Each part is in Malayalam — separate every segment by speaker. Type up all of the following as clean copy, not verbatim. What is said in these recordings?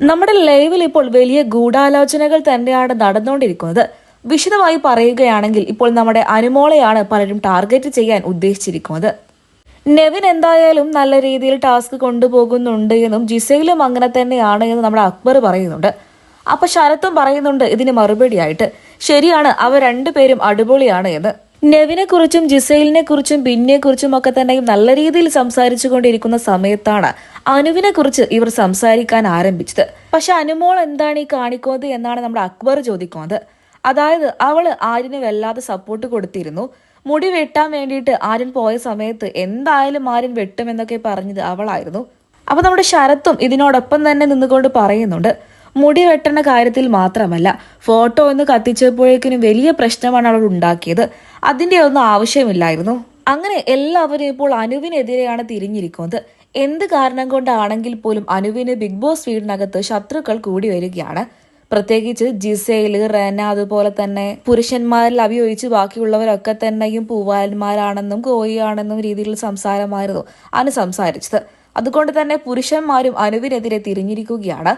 Speaker 1: നമ്മുടെ ലൈവിൽ ഇപ്പോൾ വലിയ ഗൂഢാലോചനകൾ തന്നെയാണ് നടന്നുകൊണ്ടിരിക്കുന്നത്. വിശദമായി പറയുകയാണെങ്കിൽ ഇപ്പോൾ നമ്മുടെ അനുമോളെയാണ് പലരും ടാർഗറ്റ് ചെയ്യാൻ ഉദ്ദേശിച്ചിരിക്കുന്നത്. നെവിൻ എന്തായാലും നല്ല രീതിയിൽ ടാസ്ക് കൊണ്ടുപോകുന്നുണ്ട് എന്നും ജിസയിലും അങ്ങനെ തന്നെയാണ് എന്ന് നമ്മുടെ അക്ബർ പറയുന്നുണ്ട്. അപ്പൊ ശരത്തും പറയുന്നുണ്ട് ഇതിന് മറുപടിയായിട്ട്, ശരിയാണ്, അവർ രണ്ടുപേരും അടിപൊളിയാണ് എന്ന്. നെവിനെ കുറിച്ചും ജിസൈലിനെ കുറിച്ചും ബിന്നിയെ കുറിച്ചും ഒക്കെ തന്നെയും നല്ല രീതിയിൽ സംസാരിച്ചു കൊണ്ടിരിക്കുന്ന സമയത്താണ് അനുവിനെ കുറിച്ച് ഇവർ സംസാരിക്കാൻ ആരംഭിച്ചത്. പക്ഷെ അനുമോൾ എന്താണ് ഈ കാണിക്കുന്നത് എന്നാണ് നമ്മുടെ അക്ബർ ചോദിക്കുന്നത്. അതായത് അവള് ആര്യന് വല്ലാതെ സപ്പോർട്ട് കൊടുത്തിരുന്നു. മുടി വെട്ടാൻ വേണ്ടിയിട്ട് ആര്യൻ പോയ സമയത്ത് എന്തായാലും ആര്യൻ വെട്ടുമെന്നൊക്കെ പറഞ്ഞത് അവളായിരുന്നു. അപ്പൊ നമ്മുടെ ശരത്തും ഇതിനോടൊപ്പം തന്നെ നിന്നുകൊണ്ട് പറയുന്നുണ്ട്, മുടി വെട്ടുന്ന കാര്യത്തിൽ മാത്രമല്ല, ഫോട്ടോ ഒന്ന് കത്തിച്ചപ്പോഴേക്കിനും വലിയ പ്രശ്നമാണ് അവൾ ഉണ്ടാക്കിയത്. അതിന്റെ ഒന്നും ആവശ്യമില്ലായിരുന്നു. അങ്ങനെ എല്ലാവരും ഇപ്പോൾ അനുവിനെതിരെയാണ് തിരിഞ്ഞിരിക്കുന്നത്. എന്ത് കാരണം കൊണ്ടാണെങ്കിൽ പോലും അനുവിന് ബിഗ് ബോസ് വീടിനകത്ത് ശത്രുക്കൾ കൂടി വരികയാണ്. പ്രത്യേകിച്ച് ജിസേല്, റെന, അതുപോലെ തന്നെ പുരുഷന്മാരിൽ അഭിയൊഴിച്ച് ബാക്കിയുള്ളവരൊക്കെ തന്നെയും പൂവാലന്മാരാണെന്നും കോയിയാണെന്നും രീതിയിൽ സംസാരമായിരുന്നു അനു സംസാരിച്ചത്. അതുകൊണ്ട് തന്നെ പുരുഷന്മാരും അനുവിനെതിരെ തിരിഞ്ഞിരിക്കുകയാണ്.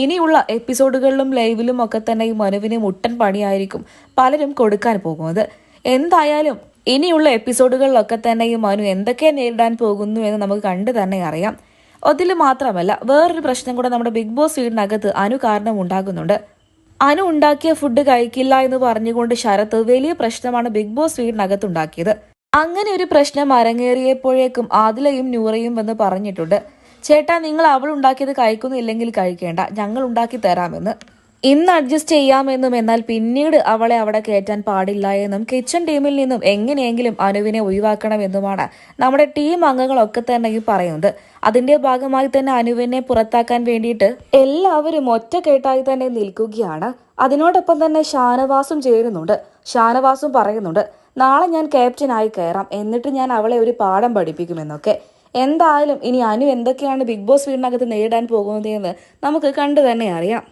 Speaker 1: ഇനിയുള്ള എപ്പിസോഡുകളിലും ലൈവിലും ഒക്കെ തന്നെ ഈ മനുവിന് മുട്ടൻ പണിയായിരിക്കും പലരും കൊടുക്കാൻ പോകുന്നത്. എന്തായാലും ഇനിയുള്ള എപ്പിസോഡുകളിലൊക്കെ തന്നെ ഈ മനു എന്തൊക്കെ നേരിടാൻ പോകുന്നു എന്ന് നമുക്ക് കണ്ടു തന്നെ അറിയാം. അതിൽ മാത്രമല്ല, വേറൊരു പ്രശ്നം കൂടെ നമ്മുടെ ബിഗ് ബോസ് വീടിനകത്ത് അനു കാരണം ഉണ്ടാകുന്നുണ്ട്. അനു ഉണ്ടാക്കിയ ഫുഡ് കഴിക്കില്ല എന്ന് പറഞ്ഞുകൊണ്ട് ശരത്ത് വലിയ പ്രശ്നമാണ് ബിഗ് ബോസ് വീടിനകത്ത് ഉണ്ടാക്കിയത്. അങ്ങനെ ഒരു പ്രശ്നം അരങ്ങേറിയപ്പോഴേക്കും ആദിലയും നൂറയും വന്ന് പറഞ്ഞിട്ടുണ്ട്, ചേട്ടാ, നിങ്ങൾ അവൾ ഉണ്ടാക്കിയത് കഴിക്കുന്നില്ലെങ്കിൽ കഴിക്കേണ്ട, ഞങ്ങൾ ഉണ്ടാക്കി തരാമെന്ന്. ഇന്ന് അഡ്ജസ്റ്റ് ചെയ്യാമെന്നും എന്നാൽ പിന്നീട് അവളെ അവിടെ കയറ്റാൻ പാടില്ല എന്നും കിച്ചൺ ടീമിൽ നിന്നും എങ്ങനെയെങ്കിലും അനുവിനെ ഒഴിവാക്കണമെന്നുമാണ് നമ്മുടെ ടീം അംഗങ്ങളൊക്കെ തന്നെ ഈ പറയുന്നത്. അതിന്റെ ഭാഗമായി തന്നെ അനുവിനെ പുറത്താക്കാൻ വേണ്ടിയിട്ട് എല്ലാവരും ഒറ്റക്കെട്ടായി തന്നെ നിൽക്കുകയാണ്. അതിനോടൊപ്പം തന്നെ ഷാനവാസും ചേരുന്നുണ്ട്. ഷാനവാസും പറയുന്നുണ്ട്, നാളെ ഞാൻ ക്യാപ്റ്റനായി കയറാം, എന്നിട്ട് ഞാൻ അവളെ ഒരു പാഠം പഠിപ്പിക്കുമെന്നൊക്കെ. എന്തായാലും ഇനി അനു എന്തൊക്കെയാണ് ബിഗ് ബോസ് വീടിനകത്ത് നേരിടാൻ പോകുന്നത് എന്ന് നമുക്ക് കണ്ടു തന്നെ അറിയാം.